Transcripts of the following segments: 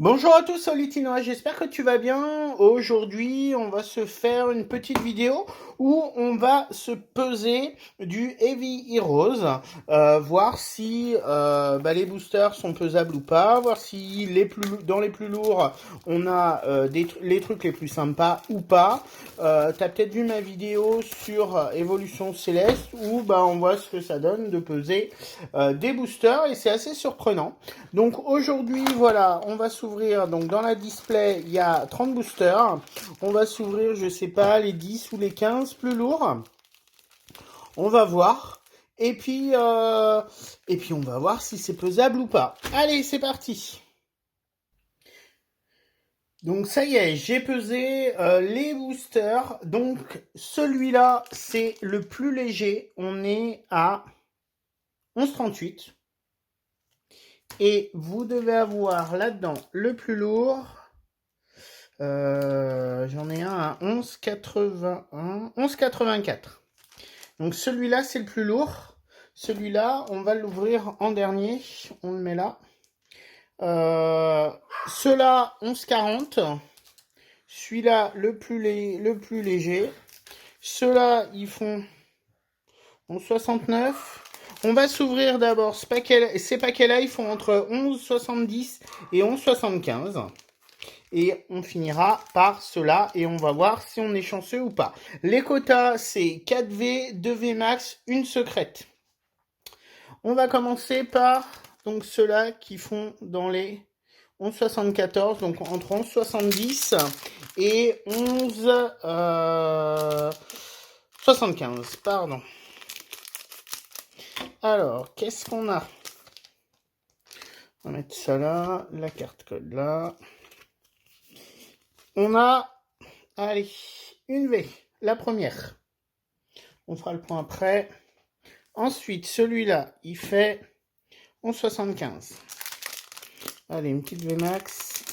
Bonjour à tous, c'est Litinois, j'espère que tu vas bien. Aujourd'hui, on va se faire une petite vidéo où on va se peser du Heavy Heroes, voir si les boosters sont pesables ou pas, voir si dans les plus lourds, on a les trucs les plus sympas ou pas. T'as peut-être vu ma vidéo sur Évolution Céleste où on voit ce que ça donne de peser des boosters et c'est assez surprenant. Donc aujourd'hui, voilà, on va s'ouvrir. Donc dans la display, il y a 30 boosters. On va s'ouvrir, je sais pas, les 10 ou les 15 plus lourds. On va voir. Et puis on va voir si c'est pesable ou pas. Allez, c'est parti. Donc ça y est, j'ai pesé les boosters. Donc celui-là, c'est le plus léger. On est à 11,38. Et vous devez avoir là-dedans le plus lourd. J'en ai un à 11,81, 11,84. Donc celui-là, c'est le plus lourd. Celui-là, on va l'ouvrir en dernier. On le met là. Ceux-là, 11,40. Celui-là, le plus léger. Ceux-là, ils font 11,69. On va s'ouvrir d'abord. Ces paquets-là, ils font entre 11,70 et 11,75. Et on finira par cela et on va voir si on est chanceux ou pas. Les quotas, c'est 4V, 2V max, une secrète. On va commencer par donc ceux-là qui font dans les 11,74, donc entre 11,70 et 11,75, pardon. Alors, qu'est-ce qu'on a? On va mettre ça là, la carte code là. On a, allez, une V, la première. On fera le point après. Ensuite, celui-là, il fait 11,75. Allez, une petite VMAX.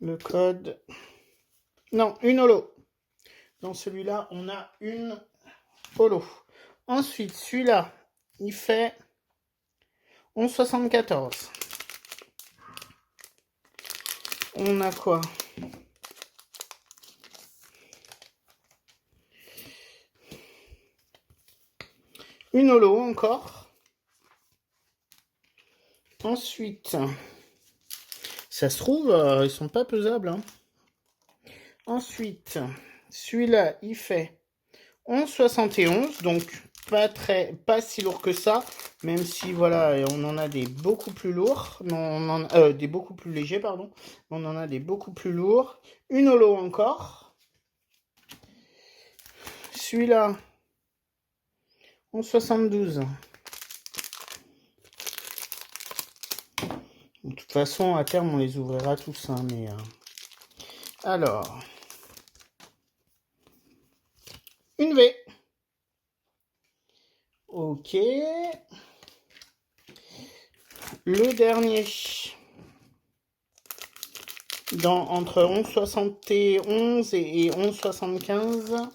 Le code. Non, une holo. Dans celui-là, on a une holo. Ensuite, celui-là, il fait 11,74. On a quoi? Une holo encore. Ensuite, ça se trouve, ils sont pas pesables. Hein. Ensuite, celui-là, il fait 11,71, donc pas si lourd que ça, même si voilà, on en a des beaucoup plus lourds, des beaucoup plus légers, pardon. On en a des beaucoup plus lourds. Une holo encore. Celui-là, 11,72. De toute façon, à terme, on les ouvrira tous, hein, mais alors, une V. Ok. Le dernier. Entre 11,71 et 11,75.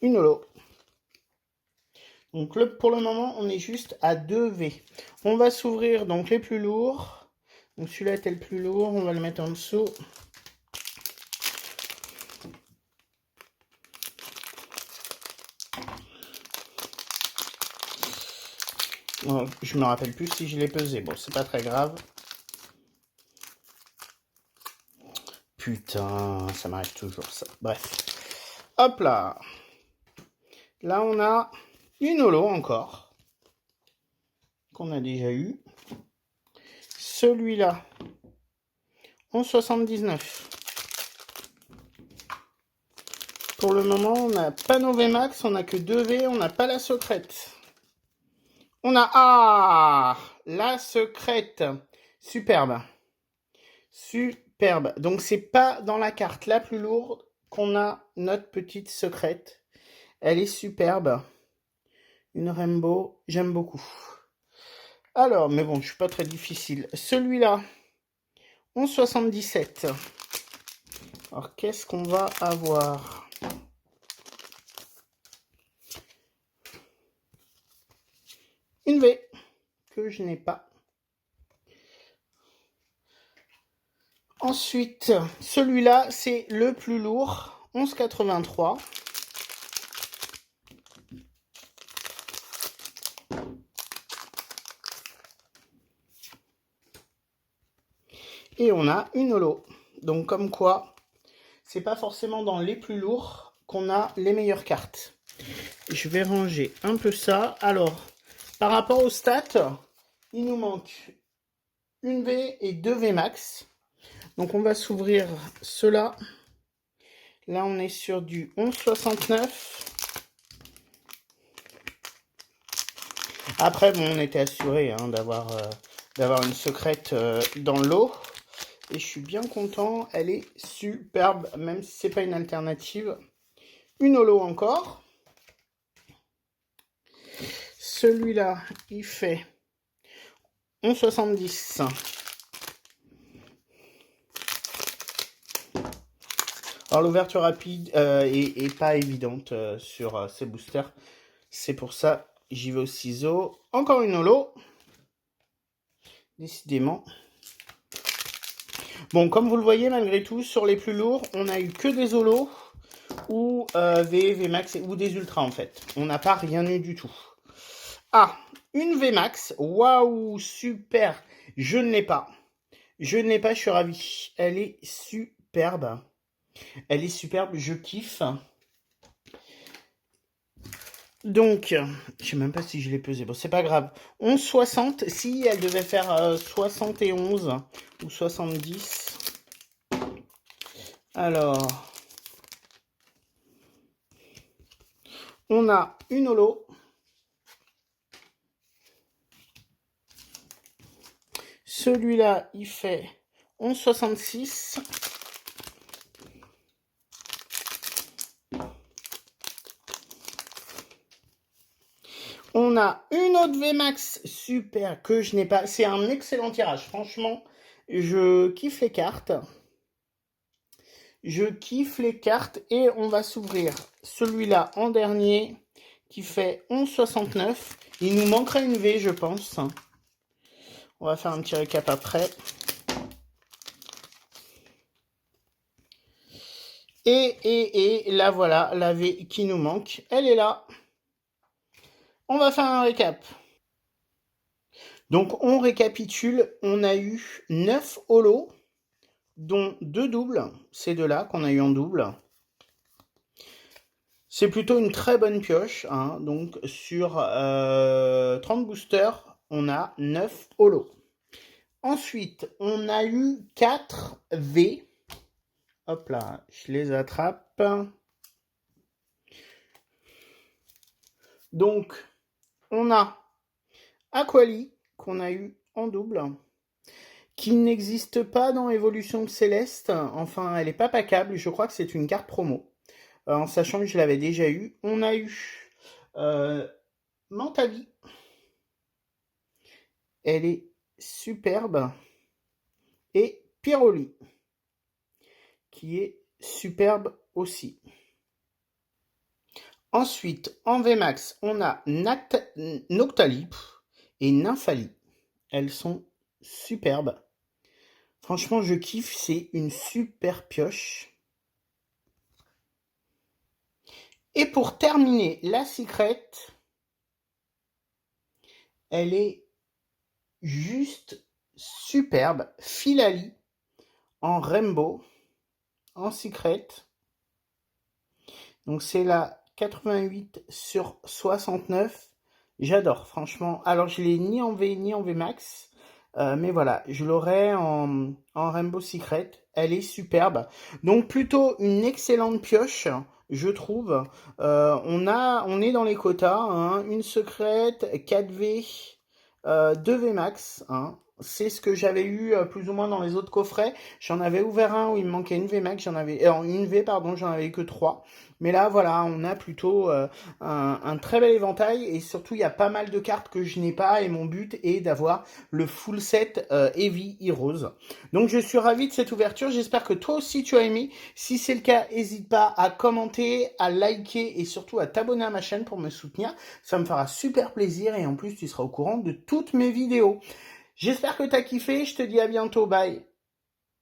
Une holo. Donc pour le moment, on est juste à 2 V. On va s'ouvrir donc les plus lourds. Donc celui-là était le plus lourd, on va le mettre en dessous. Bon, je me rappelle plus si je l'ai pesé. Bon, c'est pas très grave. Putain, ça m'arrive toujours ça. Bref. Hop là. Là, on a une holo encore. Qu'on a déjà eu. Celui-là. 11,79. Pour le moment, on n'a pas nos VMAX, on n'a que 2 V, on n'a pas la secrète. On a la secrète. Superbe. Superbe. Donc c'est pas dans la carte la plus lourde qu'on a notre petite secrète. Elle est superbe. Une rainbow, j'aime beaucoup. Alors, mais bon, je suis pas très difficile. Celui-là, 11,77. Alors, qu'est-ce qu'on va avoir? une V que je n'ai pas. Ensuite, celui-là, c'est le plus lourd, 11,83. Et on a une holo. Donc comme quoi, c'est pas forcément dans les plus lourds qu'on a les meilleures cartes. Je vais ranger un peu ça. Alors, par rapport aux stats, il nous manque une V et deux V max. Donc on va s'ouvrir cela. Là, on est sur du 11,69. Après, bon, on était assuré hein, d'avoir une secrète dans l'eau. Et je suis bien content. Elle est superbe, même si c'est pas une alternative. Une holo encore. Celui-là, il fait 11,70. Alors l'ouverture rapide est pas évidente sur ces boosters. C'est pour ça j'y vais au ciseau. Encore une holo. Décidément. Bon, comme vous le voyez, malgré tout, sur les plus lourds, on n'a eu que des holos ou VMAX ou des ultras en fait. On n'a pas rien eu du tout. Ah, une VMAX. Waouh, super. Je ne l'ai pas. Je ne l'ai pas, je suis ravi. Elle est superbe. Elle est superbe, je kiffe. Donc, je sais même pas si je l'ai pesé. Bon, c'est pas grave. 11,60. Si elle devait faire 71 ou 70. Alors, on a une holo. Celui-là, il fait 11,66. On a une autre VMAX super que je n'ai pas. C'est un excellent tirage. Franchement, je kiffe les cartes. Je kiffe les cartes. Et on va s'ouvrir celui-là en dernier qui fait 11,69. Il nous manquerait une V, je pense. On va faire un petit récap après. Et là, voilà, la V qui nous manque. Elle est là. On va faire un récap. Donc, on récapitule. On a eu 9 holos, dont 2 doubles. Ces deux-là qu'on a eu en double. C'est plutôt une très bonne pioche. Hein. Donc, sur 30 boosters, on a 9 holos. Ensuite, on a eu 4 V. Hop là, je les attrape. Donc, on a Aquali, qu'on a eu en double, qui n'existe pas dans Évolution Céleste. Enfin, elle est pas packable. Je crois que c'est une carte promo. En sachant que je l'avais déjà eu. On a eu Mantavi. Elle est superbe. Et Pyroli, qui est superbe aussi. Ensuite, en VMAX, on a Noctali et Nymphali. Elles sont superbes. Franchement, je kiffe. C'est une super pioche. Et pour terminer, la secret, elle est juste superbe. Filali en rainbow, en secret. Donc c'est la 88 sur 69. J'adore, franchement. Alors je l'ai ni en V ni en VMAX. Mais voilà, je l'aurai en Rainbow Secret. Elle est superbe. Donc plutôt une excellente pioche, je trouve. On est dans les quotas. Hein, une secrète, 4V, 2 VMAX. Hein. c'est ce que j'avais eu plus ou moins dans les autres coffrets. J'en avais ouvert un où il me manquait une VMAX, une V pardon, j'en avais que 3. Mais là voilà, on a plutôt un très bel éventail et surtout il y a pas mal de cartes que je n'ai pas et mon but est d'avoir le full set Heavy Heroes. Donc je suis ravi de cette ouverture, j'espère que toi aussi tu as aimé. Si c'est le cas, n'hésite pas à commenter, à liker et surtout à t'abonner à ma chaîne pour me soutenir. Ça me fera super plaisir et en plus tu seras au courant de toutes mes vidéos. J'espère que t'as kiffé, je te dis à bientôt, bye.